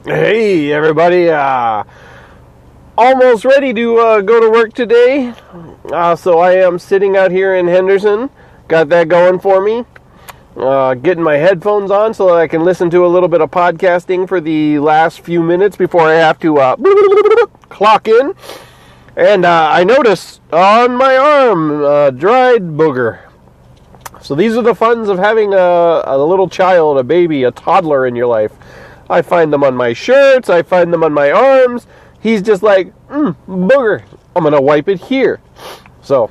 Hey everybody, almost ready to go to work today. So I am sitting out here in Henderson. Got that going for me. Getting my headphones on so that I can listen to a little bit of podcasting for the last few minutes before I have to clock in. And I noticed on my arm dried booger. So these are the funs of having a little child, a baby, a toddler in your life. I find them on my shirts. I find them on my arms. He's just like, booger. I'm going to wipe it here. So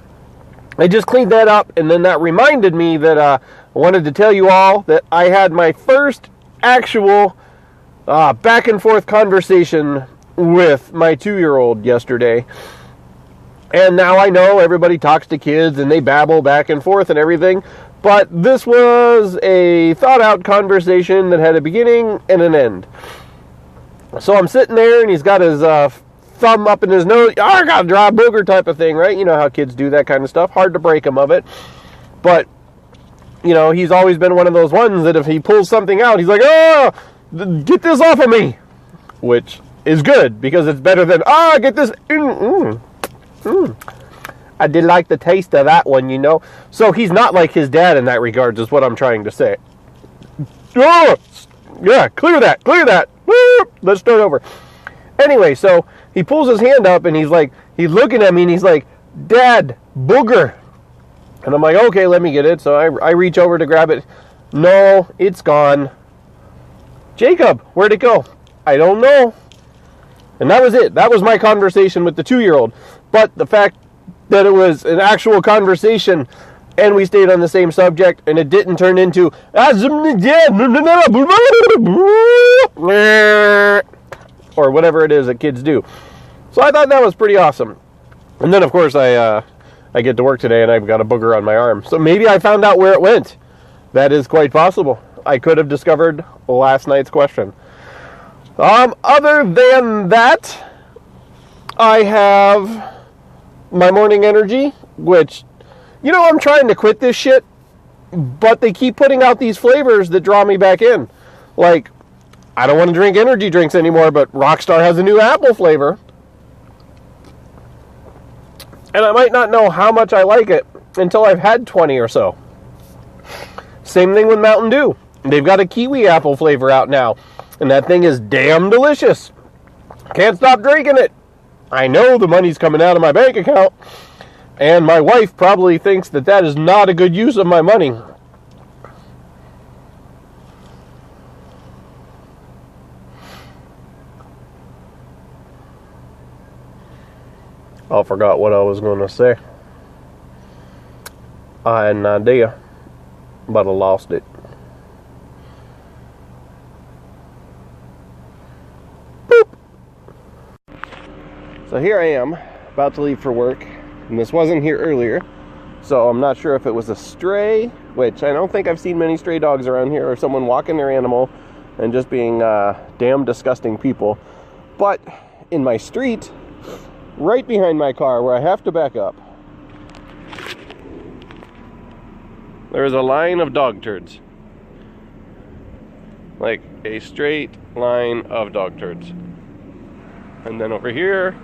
I just cleaned that up, and then that reminded me that I wanted to tell you all that I had my first actual back and forth conversation with my 2-year-old yesterday. And now I know everybody talks to kids and they babble back and forth and everything. But this was a thought-out conversation that had a beginning and an end. So I'm sitting there, and he's got his thumb up in his nose. I got a dry booger type of thing, right? You know how kids do that kind of stuff. Hard to break him of it. But, you know, he's always been one of those ones that if he pulls something out, he's like, oh, get this off of me. Which is good, because it's better than, get this. I did like the taste of that one, you know. So he's not like his dad in that regard, is what I'm trying to say. Oh, yeah, clear that. Woo, let's start over. Anyway, so he pulls his hand up and he's looking at me and he's like, Dad, booger. And I'm like, okay, let me get it. So I reach over to grab it. No, it's gone. Jacob, where'd it go? I don't know. And that was it. That was my conversation with the 2-year-old. But the fact that it was an actual conversation and we stayed on the same subject and it didn't turn into or whatever it is that kids do. So I thought that was pretty awesome. And then of course I get to work today and I've got a booger on my arm. So maybe I found out where it went. That is quite possible. I could have discovered last night's question. Other than that, I have my morning energy, which, you know, I'm trying to quit this shit, but they keep putting out these flavors that draw me back in. Like, I don't want to drink energy drinks anymore, but Rockstar has a new apple flavor. And I might not know how much I like it until I've had 20 or so. Same thing with Mountain Dew. They've got a kiwi apple flavor out now, and that thing is damn delicious. Can't stop drinking it. I know the money's coming out of my bank account, and my wife probably thinks that that is not a good use of my money. I forgot what I was going to say. I had an idea, but I lost it. So here I am, about to leave for work, and this wasn't here earlier, so I'm not sure if it was a stray, which I don't think I've seen many stray dogs around here, or someone walking their animal and just being damn disgusting people. But in my street, right behind my car, where I have to back up, there is a line of dog turds. Like a straight line of dog turds. And then over here,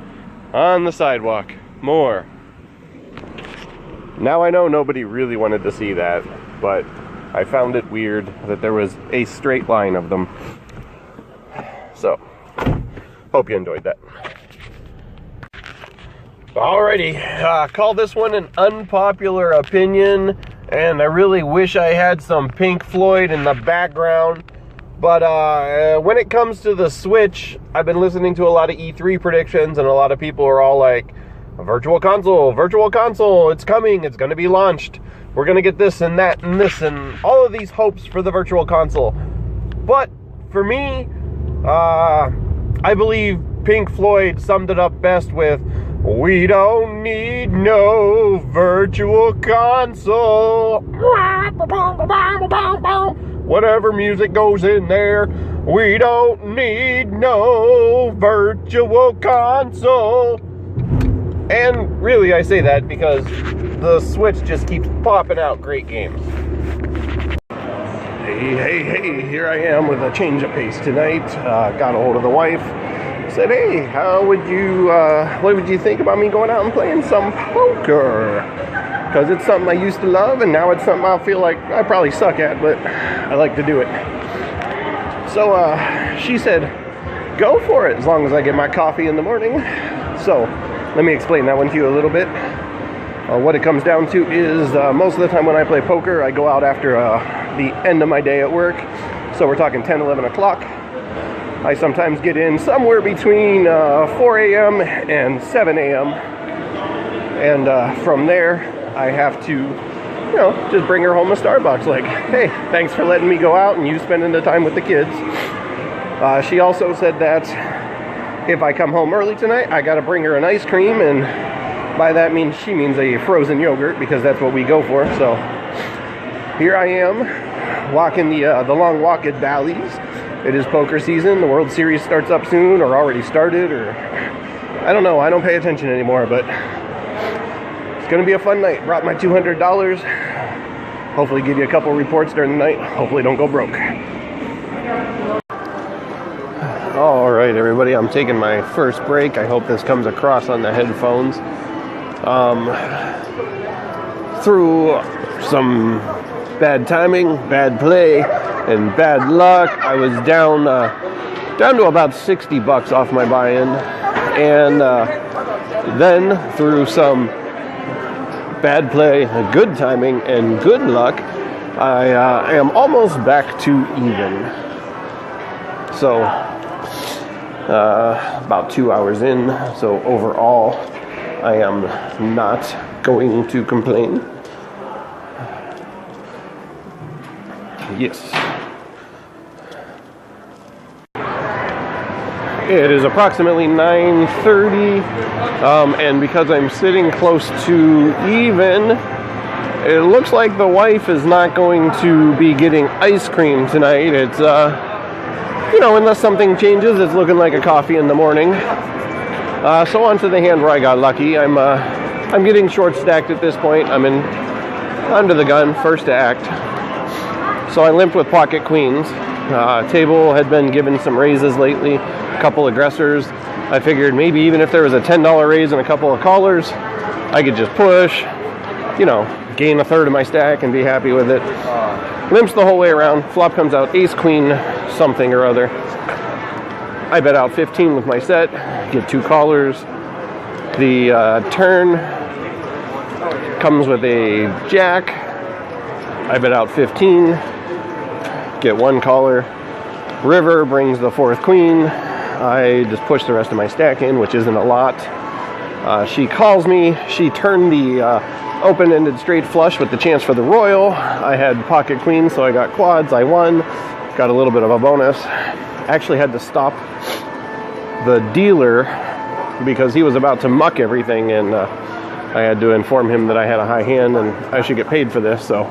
on the sidewalk, more. Now I know nobody really wanted to see that, but I found it weird that there was a straight line of them. So, hope you enjoyed that. Alrighty, call this one an unpopular opinion, and I really wish I had some Pink Floyd in the background. But when it comes to the Switch, I've been listening to a lot of E3 predictions, and a lot of people are all like, Virtual Console, it's coming, it's going to be launched. We're going to get this and that and this and all of these hopes for the Virtual Console. But for me, I believe Pink Floyd summed it up best with, we don't need no Virtual Console. Whatever music goes in there, we don't need no Virtual Console. And really, I say that because the Switch just keeps popping out great games. Hey, here I am with a change of pace tonight. Got a hold of the wife. Said, hey, what would you think about me going out and playing some poker? Because it's something I used to love, and now it's something I feel like I probably suck at, but I like to do it. So she said, go for it, as long as I get my coffee in the morning. So let me explain that one to you a little bit. What it comes down to is most of the time when I play poker, I go out after the end of my day at work. So we're talking 10, 11 o'clock. I sometimes get in somewhere between 4 a.m. and 7 a.m. And from there, I have to, just bring her home a Starbucks. Like, hey, thanks for letting me go out and you spending the time with the kids. She also said that if I come home early tonight, I got to bring her an ice cream, and by that means she means a frozen yogurt, because that's what we go for. So here I am, walking the long walk at Bally's. It is poker season. The World Series starts up soon, or already started, or I don't know. I don't pay attention anymore, but it's going to be a fun night. Brought my $200. Hopefully give you a couple reports during the night. Hopefully don't go broke. All right, everybody. I'm taking my first break. I hope this comes across on the headphones. Through some bad timing, bad play, and bad luck, I was down to about $60 off my buy-in, and then through some bad play, good timing, and good luck, I am almost back to even. So about 2 hours in, so overall I am not going to complain. Yes. It is approximately 9:30, and because I'm sitting close to even, it looks like the wife is not going to be getting ice cream tonight. It's, unless something changes, it's looking like a coffee in the morning. So on to the hand where I got lucky. I'm getting short stacked at this point. I'm under the gun, first to act. So I limped with pocket queens. Table had been given some raises lately, a couple aggressors. I figured maybe even if there was a $10 raise and a couple of callers, I could just push, gain a third of my stack and be happy with it. Limps the whole way around. Flop comes out ace queen something or other. I bet out 15 with my set, get 2 callers. The turn comes with a jack. I bet out 15, get 1 caller. River brings the 4th queen. I just push the rest of my stack in, which isn't a lot. She calls me. She turned the open-ended straight flush with the chance for the royal. I had pocket queen, so I got quads. I won. Got a little bit of a bonus. Actually had to stop the dealer because he was about to muck everything, and I had to inform him that I had a high hand and I should get paid for this. So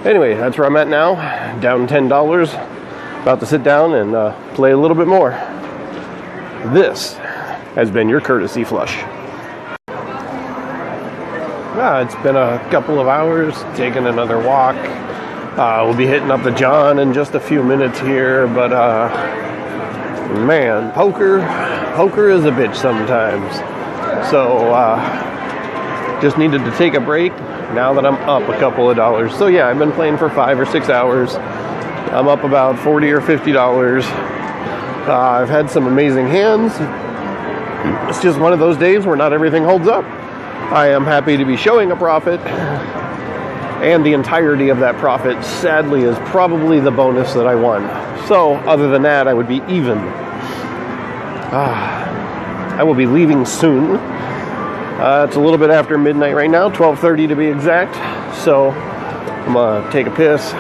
anyway, that's where I'm at now. Down $10. About to sit down and play a little bit more. This has been your courtesy flush. It's been a couple of hours, taking another walk. We'll be hitting up the John in just a few minutes here, but man, poker is a bitch sometimes. So just needed to take a break now that I'm up a couple of dollars. So yeah, I've been playing for 5 or 6 hours. I'm up about $40 or $50. I've had some amazing hands. It's just one of those days where not everything holds up. I am happy to be showing a profit, and the entirety of that profit, sadly, is probably the bonus that I won. So, other than that, I would be even. I will be leaving soon. It's a little bit after midnight right now, 12:30 to be exact. So, I'm going to take a piss,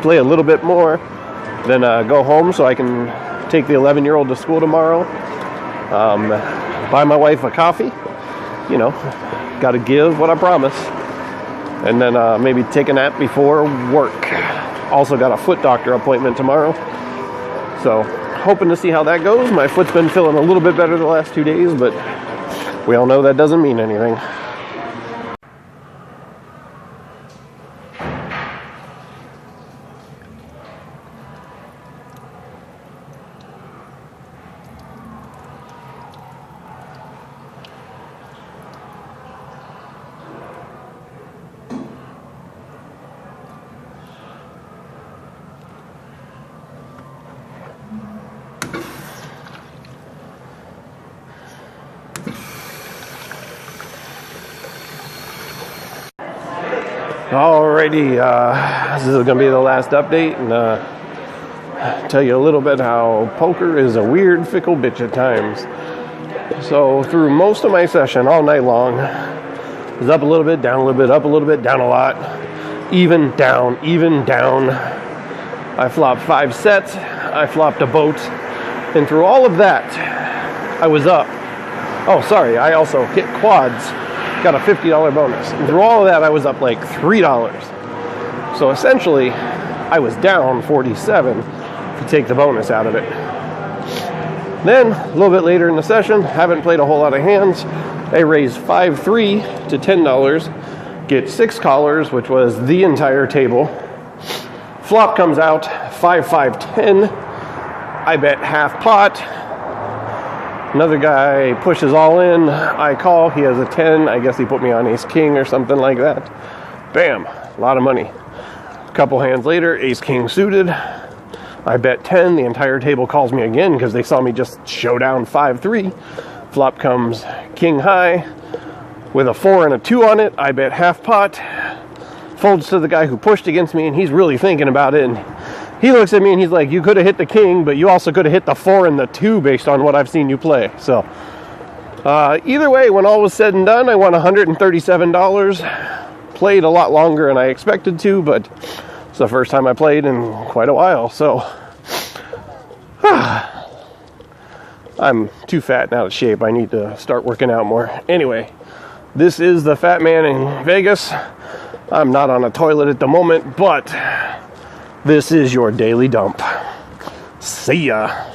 play a little bit more, then go home so I can take the 11-year-old to school tomorrow. Buy my wife a coffee. Got to give what I promise. And then maybe take a nap before work. Also got a foot doctor appointment tomorrow. So, hoping to see how that goes. My foot's been feeling a little bit better the last 2 days, but we all know that doesn't mean anything. Alrighty, this is going to be the last update, and tell you a little bit how poker is a weird, fickle bitch at times. So through most of my session, all night long, it was up a little bit, down a little bit, up a little bit, down a lot, even, down, even, down. I flopped 5 sets, I flopped a boat, and through all of that, I was up. Oh, sorry, I also hit quads, got a $50 bonus. And through all of that, I was up like $3. So essentially, I was down 47 if you take the bonus out of it. Then, a little bit later in the session, haven't played a whole lot of hands. I raised 5-3 to $10, get 6 callers, which was the entire table. Flop comes out, 5-5-10. I bet half pot. Another guy pushes all in. I call. He has a 10. I guess he put me on ace king or something like that. Bam. A lot of money. A couple hands later, ace king suited. I bet 10. The entire table calls me again because they saw me just show down 5-3. Flop comes king high with a 4 and a 2 on it. I bet half pot. Folds to the guy who pushed against me, and he's really thinking about it. And he looks at me and he's like, you could have hit the king, but you also could have hit the 4 and the 2 based on what I've seen you play. So, either way, when all was said and done, I won $137. Played a lot longer than I expected to, but it's the first time I played in quite a while. So, I'm too fat and out of shape. I need to start working out more. Anyway, this is the Fat Man in Vegas. I'm not on a toilet at the moment, but this is your daily dump. See ya.